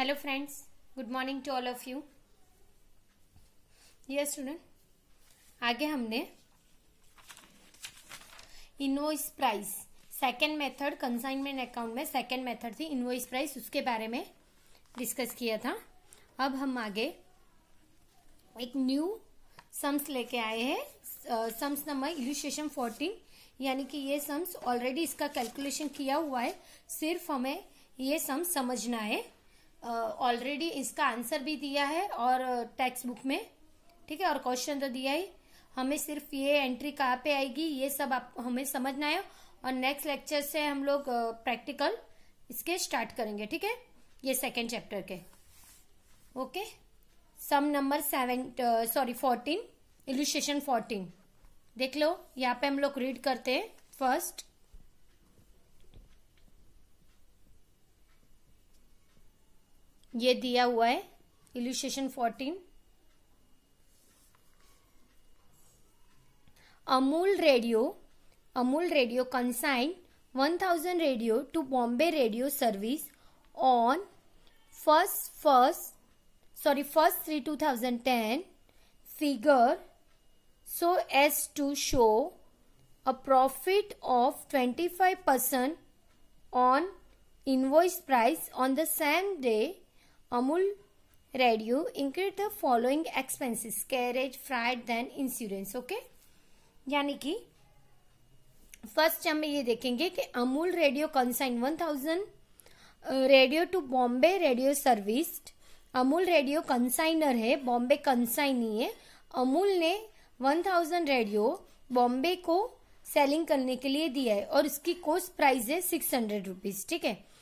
Hello friends, good morning to all of you. Yes student, आगे हमने invoice price second method consignment account में second method थी invoice price, उसके बारे में डिस्कस किया था। अब हम आगे एक न्यू सम्स लेके आए हैं, सम्स नंबर इलस्ट्रेशन 14, यानी कि ये सम्स ऑलरेडी इसका कैलकुलेशन किया हुआ है, सिर्फ हमें ये सम्स समझना है। ऑलरेडी इसका आंसर भी दिया है और टेक्स्ट बुक में, ठीक है, और क्वेश्चन तो दिया ही, हमें सिर्फ ये एंट्री कहाँ पे आएगी ये सब आप हमें समझना है। और नेक्स्ट लेक्चर से हम लोग प्रैक्टिकल इसके स्टार्ट करेंगे, ठीक है, ये सेकेंड चैप्टर के। ओके, सम नंबर 14, इलस्ट्रेशन 14 देख लो। यहाँ पे हम लोग रीड करते हैं। फर्स्ट, ये दिया हुआ है illustration 14। Amul radio consign 1000 radio to Bombay radio service on 1/3/2010 figure so as to show a profit of 25% on invoice price on the same day. Amul Radio incurred the following expenses: carriage, freight, then insurance. Okay, यानी कि first हम ये देखेंगे कि Amul radio consign 1000 radio to Bombay radio service. Amul radio consignor है, Bombay consignee है। अमूल ने 1000 radio Bombay को सेलिंग करने के लिए दिया है और उसकी कॉस्ट प्राइस है 600 रुपीज, ठीक है।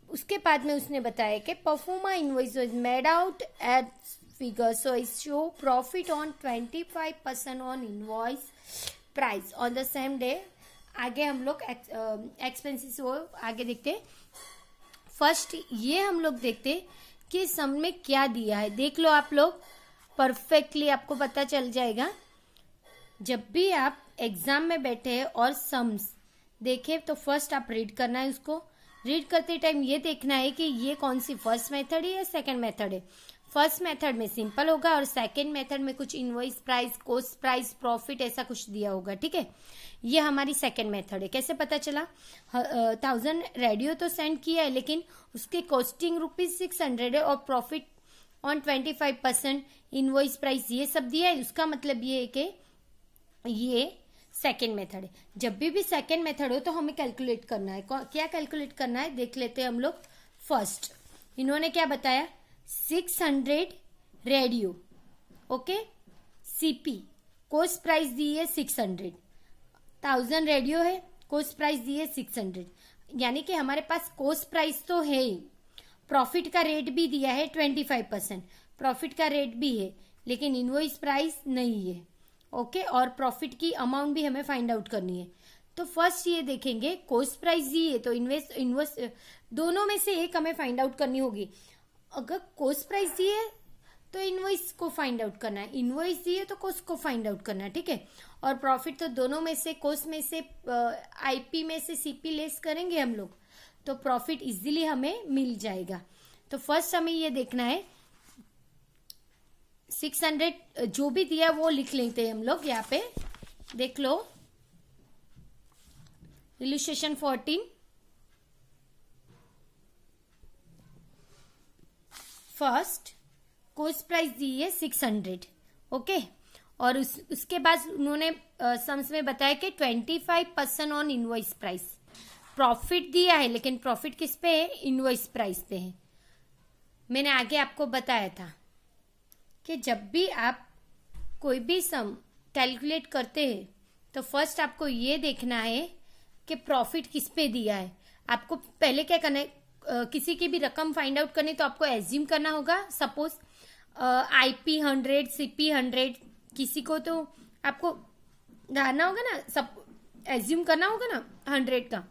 उसके बाद में उसने बताया कि proforma invoice was made out at figure so it show profit on 25% on invoice price on the same day. आगे हम लोग एक्सपेंसेस वो आगे देखते हैं। फर्स्ट ये हम लोग देखते कि सम में क्या दिया है, देख लो आप लोग, परफेक्टली आपको पता चल जाएगा। जब भी आप एग्जाम में बैठे और सम्स देखे तो फर्स्ट आप रीड करना है। उसको रीड करते टाइम ये देखना है कि ये कौन सी फर्स्ट मेथड है या सेकंड मेथड है। फर्स्ट मेथड में सिंपल होगा और सेकंड मेथड में कुछ invoice price, cost price, profit ऐसा कुछ दिया होगा, ठीक है। ये हमारी सेकंड मेथड है। कैसे पता चला? 1000 रेडियो तो सेंड किया है लेकिन उसकी कॉस्टिंग ₹600 है और प्रॉफिट ऑन 25% इनवॉइस प्राइस ये सब दिया है। उसका मतलब ये है कि ये सेकेंड मेथड है। जब भी सेकेंड मेथड हो तो हमें कैलकुलेट करना है। क्या कैलकुलेट करना है देख लेते हैं हम लोग। फर्स्ट इन्होंने क्या बताया, 600 radio, okay, CP, cost price दी है 600, 1000 रेडियो है, कॉस्ट प्राइस दी है 600, यानी कि हमारे पास कॉस्ट प्राइस तो है ही, प्रॉफिट का रेट भी दिया है 25%, प्रॉफिट का रेट भी है लेकिन इनवॉइस प्राइस नहीं है, ओके। और प्रॉफिट की अमाउंट भी हमें फाइंड आउट करनी है। तो फर्स्ट ये देखेंगे कॉस्ट प्राइस दी है तो इन्वेस्ट दोनों में से एक हमें फाइंड आउट करनी होगी। अगर कॉस्ट प्राइस दी है तो इनवॉइस को फाइंड आउट करना है, इनवॉइस दी है तो कॉस्ट को फाइंड आउट करना है, ठीक है। और प्रॉफिट तो दोनों में से, कॉस्ट में से आईपी में से सीपी लेस करेंगे हम लोग तो प्रॉफिट इजीली हमें मिल जाएगा। तो फर्स्ट हमें ये देखना है 600 जो भी दिया वो लिख लेते हैं हम लोग। यहाँ पे देख लो इलस्ट्रेशन 14। फर्स्ट कॉस्ट प्राइस दी है 600, ओके। और उसके बाद उन्होंने सम्स में बताया कि 25% ऑन इनवॉइस प्राइस। प्रॉफिट दिया है लेकिन प्रॉफिट किस पे है? इनवॉइस प्राइस पे है। मैंने आगे आपको बताया था कि जब भी आप कोई भी सम कैलकुलेट करते हैं तो फर्स्ट आपको ये देखना है कि प्रॉफिट किस पे दिया है। आपको पहले क्या करना है, किसी की भी रकम फाइंड आउट करनी तो आपको एज्यूम करना होगा। सपोज आईपी 100, सीपी 100, किसी को तो आपको डालना होगा ना, सब एज्यूम करना होगा ना 100 का।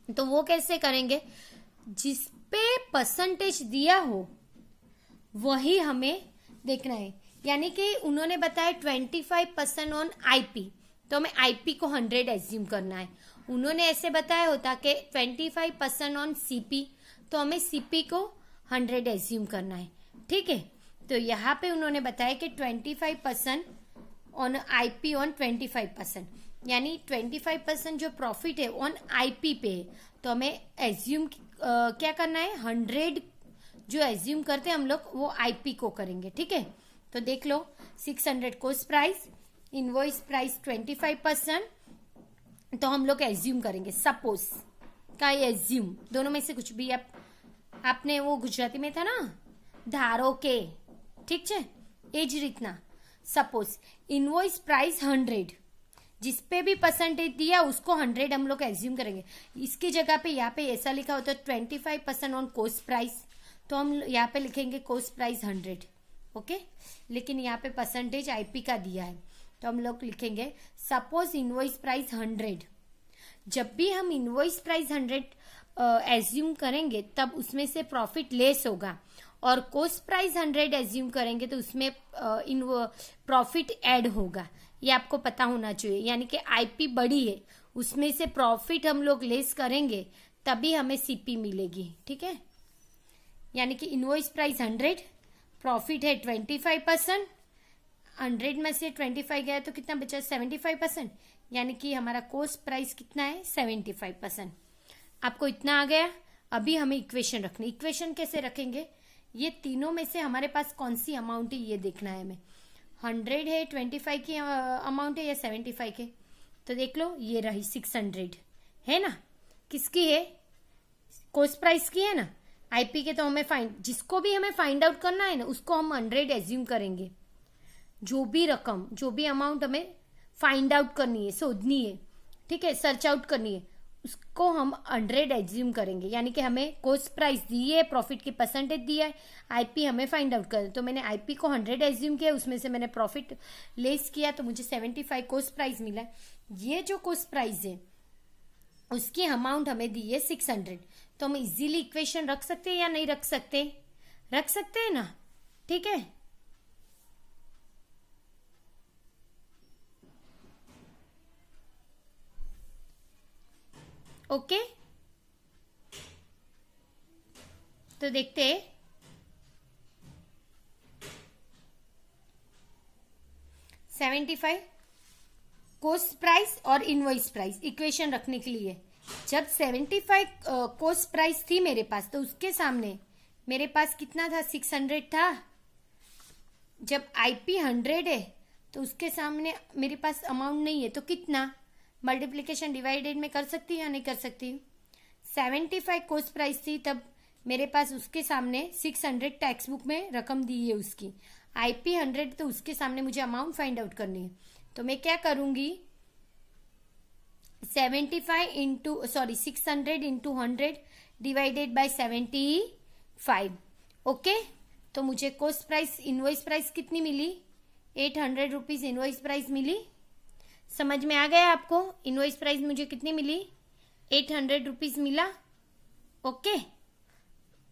तो वो कैसे करेंगे, जिस पे परसेंटेज दिया हो वही हमें देखना है। यानी कि उन्होंने बताया 25% ऑन आईपी तो हमें आईपी को 100 एज्यूम करना है। उन्होंने ऐसे बताया होता कि 25% ऑन सीपी तो हमें सीपी को 100 एज्यूम करना है। ठीक है, तो यहाँ पे उन्होंने बताया कि 25% ऑन आईपी ऑन 25%, यानी 25% जो प्रॉफिट है ऑन आईपी पे है। तो हमें एज्यूम क्या करना है, 100 जो एज्यूम करते हैं हम लोग वो आईपी को करेंगे। ठीक है, तो देख लो 600 कॉस्ट प्राइस, इनवॉइस प्राइस 25%, तो हम लोग एज्यूम करेंगे सपोज का एज्यूम, दोनों में से कुछ भी। आपने वो गुजराती में था ना, धारो के, ठीक है, एज रीतना सपोज इनवॉइस प्राइस 100, जिसपे भी परसेंटेज दिया उसको 100 हम लोग एज्यूम करेंगे। इसकी जगह पे यहाँ पे ऐसा लिखा होता है 25% ऑन कॉस्ट प्राइस, तो हम यहाँ पे लिखेंगे कॉस्ट प्राइस 100। ओके, लेकिन यहाँ पे परसेंटेज आईपी का दिया है, तो हम लोग लिखेंगे सपोज इनवॉइस प्राइस 100। जब भी हम इनवॉइस प्राइस 100 एज्यूम करेंगे तब उसमें से प्रॉफिट लेस होगा, और कॉस्ट प्राइस 100 एज्यूम करेंगे तो उसमें प्रॉफिट ऐड होगा। ये आपको पता होना चाहिए, यानी कि आईपी बड़ी है उसमें से प्रॉफिट हम लोग लेस करेंगे तभी हमें सीपी मिलेगी। ठीक है, यानी कि इनवॉइस प्राइस 100, प्रॉफिट है 25%, 100 में से 25 गया तो कितना बचा, 75%, यानी कि हमारा कॉस्ट प्राइस कितना है, 75%। आपको इतना आ गया। अभी हमें इक्वेशन रखनी, इक्वेशन कैसे रखेंगे, ये तीनों में से हमारे पास कौन सी अमाउंट है ये देखना है हमें। 100 है, 25 की अमाउंट है या 75 के, तो देख लो ये रही 600 है ना, किसकी है, कॉस्ट प्राइस की है ना, आईपी के। तो हमें जिसको भी हमें फाइंड आउट करना है ना उसको हम 100 एज्यूम करेंगे। जो भी रकम, जो भी अमाउंट हमें फाइंड आउट करनी है, शोधनी है, ठीक है, सर्च आउट करनी है, उसको हम 100 एज्यूम करेंगे। यानी कि हमें कॉस्ट प्राइस दी है, प्रॉफिट की परसेंटेज दिया है, आईपी हमें फाइंड आउट करना है, तो मैंने आईपी को 100 एज्यूम किया, उसमें से मैंने प्रॉफिट लेस किया तो मुझे 75 कॉस्ट प्राइस मिला है। ये जो कॉस्ट प्राइस है उसकी अमाउंट हमें दी है 600, तो हम इजीली इक्वेशन रख सकते हैं या नहीं रख सकते, रख सकते हैं ना। ठीक है, ओके, तो देखते हैं। $75 कॉस्ट प्राइस और इनवॉइस प्राइस इक्वेशन रखने के लिए, जब 75 कॉस्ट प्राइस थी मेरे पास तो उसके सामने मेरे पास कितना था, 600 था। जब आईपी 100 है तो उसके सामने मेरे पास अमाउंट नहीं है, तो कितना, मल्टीप्लीकेशन डिवाइडेड में कर सकती हूँ या नहीं कर सकती हूँ। 75 कॉस्ट प्राइस थी तब मेरे पास उसके सामने 600 टेक्स्ट बुक में रकम दी है उसकी, आईपी 100 तो उसके सामने मुझे अमाउंट फाइंड आउट करनी है। तो मैं क्या करूंगी, 600 इंटू 100 डिवाइडेड बाय 75। ओके, तो मुझे कॉस्ट प्राइस, इनवॉइस प्राइस कितनी मिली, 800 रुपीज इनवॉइस प्राइस मिली। समझ में आ गया आपको, इनवॉइस प्राइस मुझे कितनी मिली, 800 रुपीज मिला। ओके,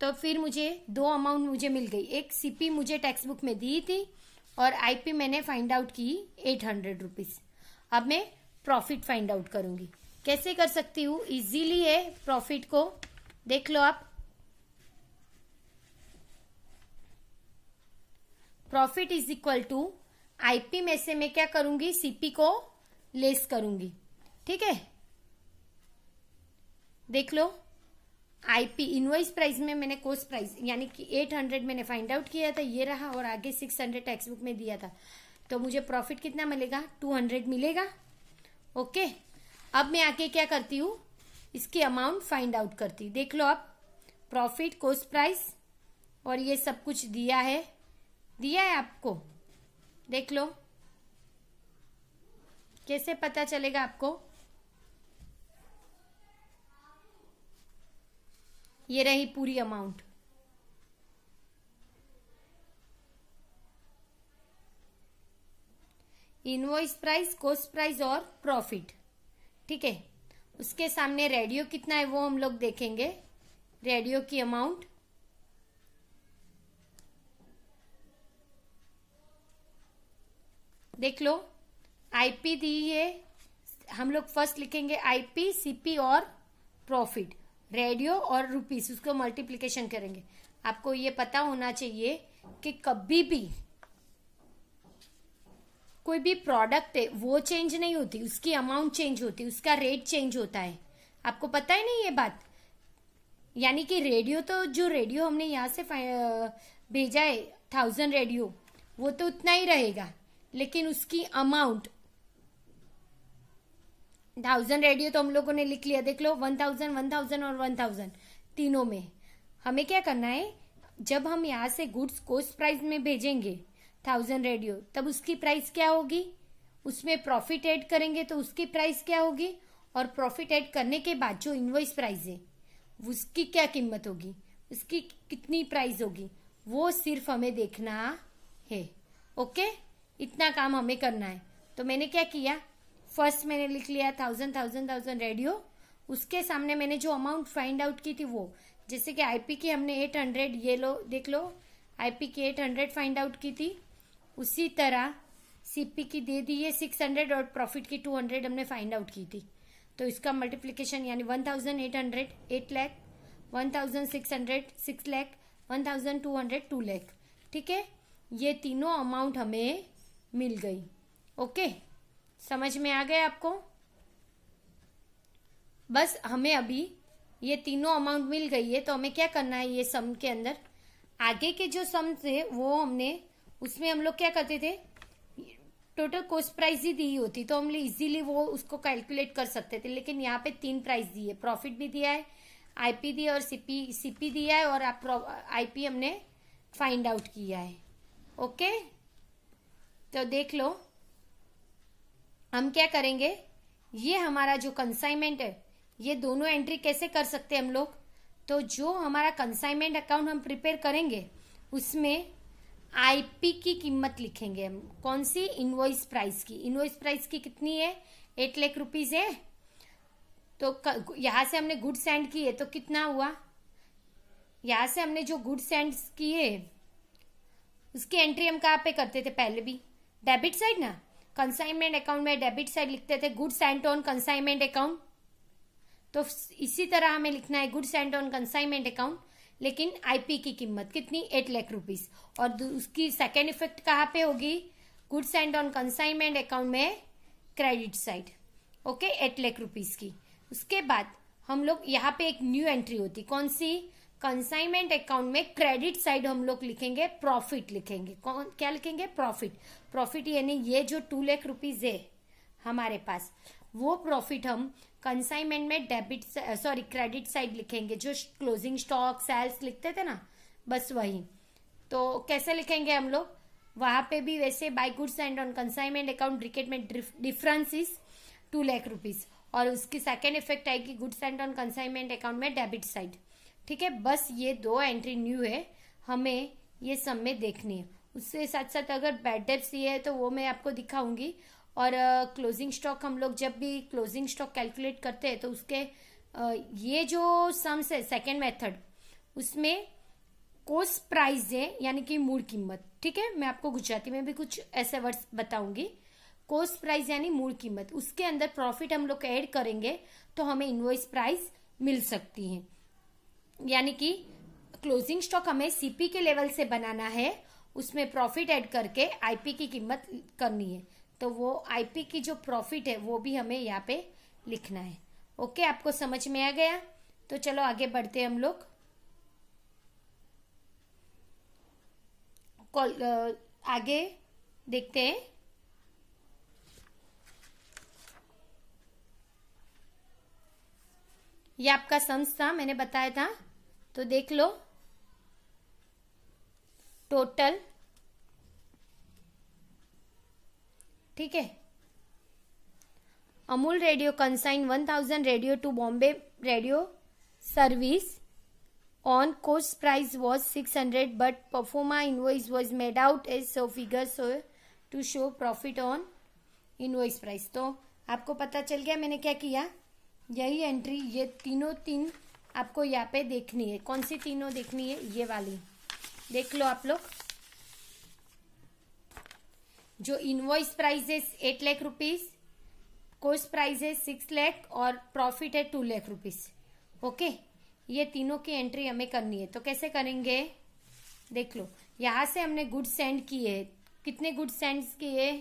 तो फिर मुझे दो अमाउंट मुझे मिल गई, एक सीपी मुझे टेक्स्ट बुक में दी थी और आईपी मैंने फाइंड आउट की 800 रुपीज। अब मैं प्रॉफिट फाइंड आउट करूंगी, कैसे कर सकती हूँ, इजीली है। प्रॉफिट को देख लो आप, profit is equal to IP में से मैं क्या करूंगी, सीपी को लेस करूंगी। ठीक है, देख लो, आईपी इनवॉइस प्राइस में मैंने कॉस्ट प्राइस यानी कि 800 मैंने फाइंड आउट किया था, ये रहा, और आगे 600 टेक्स्ट बुक में दिया था, तो मुझे प्रॉफिट कितना मिलेगा, 200 मिलेगा। ओके, अब मैं आके क्या करती हूँ, इसकी अमाउंट फाइंड आउट करती। देख लो आप, प्रॉफिट, कॉस्ट प्राइस और ये सब कुछ दिया है आपको, देख लो कैसे पता चलेगा आपको। ये रही पूरी amount, invoice price, cost price और प्रॉफिट। ठीक है, उसके सामने रेडियो कितना है वो हम लोग देखेंगे, रेडियो की अमाउंट, देख लो, आईपी दी है, हम लोग फर्स्ट लिखेंगे आईपी, सीपी और प्रॉफिट, रेडियो और रुपीस, उसको मल्टीप्लीकेशन करेंगे। आपको ये पता होना चाहिए कि कभी भी कोई भी प्रोडक्ट है वो चेंज नहीं होती, उसकी अमाउंट चेंज होती, उसका रेट चेंज होता है। आपको पता है ना ये बात? यानी कि रेडियो, तो जो रेडियो हमने यहाँ से भेजा है 1000 रेडियो, वो तो उतना ही रहेगा, लेकिन उसकी अमाउंट 1000 रेडियो तो हम लोगों ने लिख लिया, देख लो 1000, 1000 और 1000 तीनों में। हमें क्या करना है, जब हम यहाँ से गुड्स कोस्ट प्राइस में भेजेंगे 1000 रेडियो, तब उसकी प्राइस क्या होगी, उसमें प्रॉफिट ऐड करेंगे तो उसकी प्राइस क्या होगी, और प्रॉफिट ऐड करने के बाद जो इनवॉइस प्राइस है उसकी क्या कीमत होगी, उसकी कितनी प्राइस होगी, वो सिर्फ हमें देखना है। ओके, इतना काम हमें करना है। तो मैंने क्या किया, फर्स्ट मैंने लिख लिया 1000 रेडियो, उसके सामने मैंने जो अमाउंट फाइंड आउट की थी वो, जैसे कि आईपी की हमने 800, ये लो देख लो, आईपी की 800 फाइंड आउट की थी, उसी तरह सीपी की दे दी है 600 और प्रॉफिट की 200 हमने फाइंड आउट की थी। तो इसका मल्टीप्लिकेशन यानी 1800 8 लाख, 1600 6 लाख, 1200 2 लाख। ठीक है, ये तीनों अमाउंट हमें मिल गई। ओके, समझ में आ गए आपको? बस हमें अभी ये तीनों अमाउंट मिल गई है, तो हमें क्या करना है, ये सम के अंदर आगे के जो सम थे वो हमने, उसमें हम लोग क्या करते थे, टोटल कॉस्ट प्राइस ही दी होती तो हम इजीली वो उसको कैलकुलेट कर सकते थे, लेकिन यहाँ पे 3 प्राइस दी है, प्रॉफिट भी दिया है, आईपी दी और सीपी दिया है, और आईपी हमने फाइंड आउट किया है। ओके, तो देख लो हम क्या करेंगे, ये हमारा जो कंसाइनमेंट है, ये दोनों एंट्री कैसे कर सकते हैं हम लोग, तो जो हमारा कंसाइनमेंट अकाउंट हम प्रिपेयर करेंगे उसमें आईपी की कीमत लिखेंगे हम, कौन सी, इनवॉइस प्राइस की। इनवॉइस प्राइस की कितनी है, 8 लाख रुपीज है, तो यहां से हमने गुड्स सेंड किए तो कितना हुआ, यहां से हमने जो गुड्स सेंड किए उसकी एंट्री हम कहाँ पे करते थे, पहले भी डेबिट साइड ना, कंसाइनमेंट अकाउंट में डेबिट साइड लिखते थे, goods sent on consignment account. तो इसी तरह हमें लिखना है goods sent on consignment account, लेकिन आईपी की कीमत कितनी, 8 लाख रुपीज, और उसकी सेकेंड इफेक्ट कहाँ पे होगी, goods sent on consignment account में credit side. Okay, 8 lakh rupees की। उसके बाद हम लोग यहाँ पे एक न्यू एंट्री होती, कौन सी, कंसाइनमेंट अकाउंट में क्रेडिट साइड हम लोग लिखेंगे प्रॉफिट, लिखेंगे कौन, क्या लिखेंगे, प्रॉफिट। प्रॉफिट यानी ये जो 2 लाख रुपीज है हमारे पास, वो प्रॉफिट हम कंसाइनमेंट में क्रेडिट साइड लिखेंगे, जो क्लोजिंग स्टॉक सेल्स लिखते थे ना, बस वही। तो कैसे लिखेंगे हम लोग, वहां पे भी वैसे by goods and on consignment account bracket में डिफरेंस इज 2 लाख रुपीज, और उसकी सेकेंड इफेक्ट आएगी goods and on consignment account में डेबिट साइड। ठीक है, बस ये 2 एंट्री न्यू है, हमें ये सब में देखनी है। उसके साथ साथ अगर बैड डेब्ट्स ये है तो वो मैं आपको दिखाऊंगी, और क्लोजिंग स्टॉक हम लोग जब भी क्लोजिंग स्टॉक कैलकुलेट करते हैं तो उसके ये जो सम्स है सेकेंड मेथड, उसमें कॉस्ट प्राइस है यानी कि मूल कीमत। ठीक है, मैं आपको गुजराती में भी कुछ ऐसे वर्ड्स बताऊंगी। कॉस्ट प्राइस यानी मूल कीमत, उसके अंदर प्रॉफिट हम लोग ऐड करेंगे तो हमें इनवॉइस प्राइस मिल सकती है। यानी कि क्लोजिंग स्टॉक हमें सीपी के लेवल से बनाना है, उसमें प्रॉफिट ऐड करके आईपी की कीमत करनी है, तो वो आईपी की जो प्रॉफिट है वो भी हमें यहाँ पे लिखना है। ओके, आपको समझ में आ गया? तो चलो आगे बढ़ते हैं हम लोग। आगे देखते हैं। ये आपका सम्स था, मैंने बताया था, तो देख लो टोटल। ठीक है, Amul radio consign 1000 radio to Bombay radio service on cost price was 600 but performa invoice was made out as so figure so to show profit on invoice price। तो आपको पता चल गया मैंने क्या किया, यही एंट्री, ये तीन आपको यहाँ पे देखनी है। कौन सी तीनों देखनी है, ये वाली देख लो आप लोग। जो इनवॉइस प्राइस है 8 लाख रुपीज, कॉस्ट प्राइस है 6 लाख और प्रॉफिट है 2 लाख रुपीज। ओके, ये तीनों की एंट्री हमें करनी है। तो कैसे करेंगे, देख लो, यहां से हमने गुड्स सेंड किए, कितने गुड्स सेंड किए,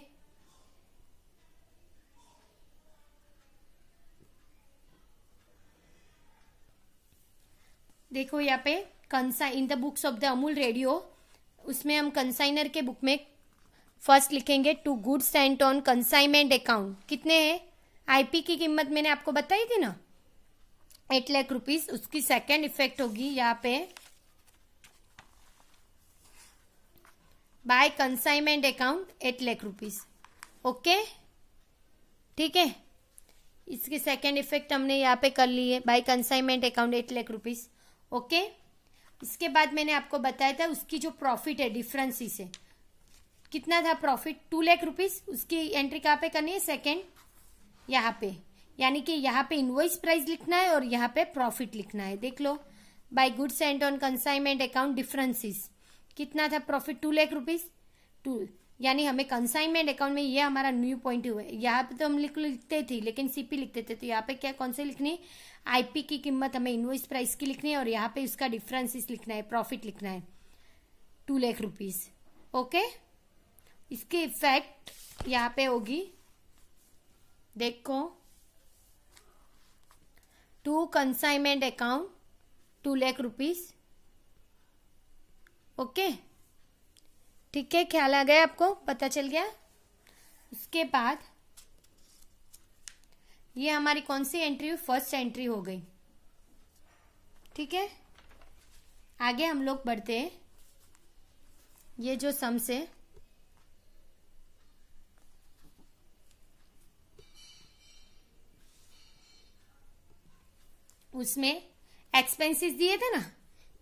देखो यहाँ पे in the books of the Amul radio, उसमें हम कंसाइनर के बुक में फर्स्ट लिखेंगे to goods sent on consignment account, कितने हैं, आईपी की कीमत मैंने आपको बताई थी ना 8 लाख रुपीज, उसकी सेकेंड इफेक्ट होगी यहाँ पे by consignment account 8 lakh rupees. Okay, ठीक है, इसकी सेकेंड इफेक्ट हमने यहाँ पे कर ली है, by consignment account 8 lakh rupees. Okay, इसके बाद मैंने आपको बताया था उसकी जो प्रॉफिट है डिफरेंस से कितना था प्रॉफिट, 2 लाख रुपीज, उसकी एंट्री कहाँ पे करनी है, सेकेंड यहाँ पे, यानी कि यहाँ पे इनवॉइस प्राइस लिखना है और यहाँ पे प्रॉफिट लिखना है। देख लो, by goods sent on consignment account differences, कितना था प्रॉफिट, 2 लाख रुपीज, 2, यानी हमें कंसाइनमेंट अकाउंट में ये हमारा न्यू पॉइंट हुआ है। यहाँ पे तो हम लिखते थे लेकिन सीपी लिखते थे, तो यहाँ पे क्या कौन से लिखनी, आईपी की कीमत हमें इनवॉइस प्राइस की लिखनी है और यहाँ पे उसका डिफरेंसेस लिखना है, प्रॉफिट लिखना है 2 लाख रुपीज। ओके, इसकी इफेक्ट यहाँ पे होगी, देखो, to consignment account 2 lakh rupees. Okay, ठीक है, ख्याल आ गया आपको, पता चल गया। उसके बाद ये हमारी कौन सी एंट्री हुई, फर्स्ट एंट्री हो गई। ठीक है, आगे हम लोग बढ़ते हैं, ये जो सम्स है उसमें एक्सपेंसेस दिए थे ना,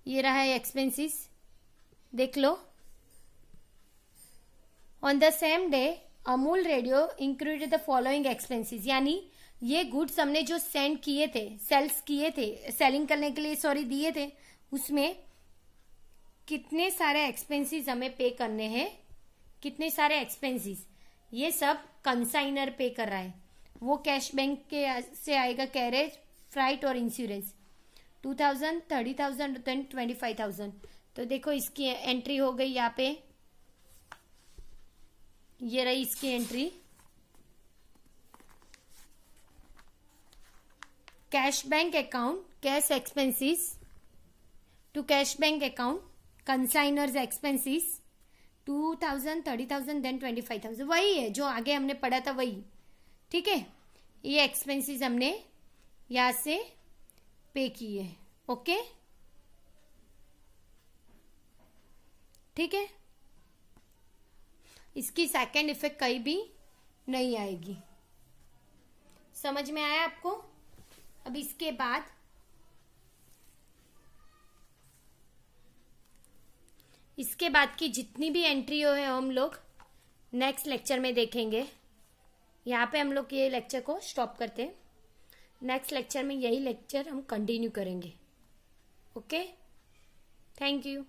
ये रहा है एक्सपेंसेस, देख लो, on the same day Amul radio included the following expenses, यानी ये गुड्स हमने जो सेंड किए थे, सेलिंग करने के लिए दिए थे, उसमें कितने सारे एक्सपेंसेस हमें पे करने हैं, कितने सारे एक्सपेंसेस, ये सब कंसाइनर पे कर रहा है, वो कैश बैंक के से आएगा, कैरेज, फ्राइट और इंश्योरेंस, 2000, 30,000 देन 25,000। तो देखो इसकी एंट्री हो गई यहाँ पे, ये रही इसकी entry, cash bank account, cash expenses to cash bank account, consignor's expenses 2000, 30,000 then 25,000, वही है जो आगे हमने पढ़ा था वही। ठीक है, ये एक्सपेंसेस हमने यहां से पे किए। ओके, ठीक है, इसकी सेकेंड इफेक्ट कहीं भी नहीं आएगी। समझ में आया आपको? अब इसके बाद की जितनी भी एंट्री हो है हम लोग नेक्स्ट लेक्चर में देखेंगे। यहाँ पे हम लोग ये लेक्चर को स्टॉप करते हैं, नेक्स्ट लेक्चर में यही लेक्चर हम कंटिन्यू करेंगे। Okay, thank you.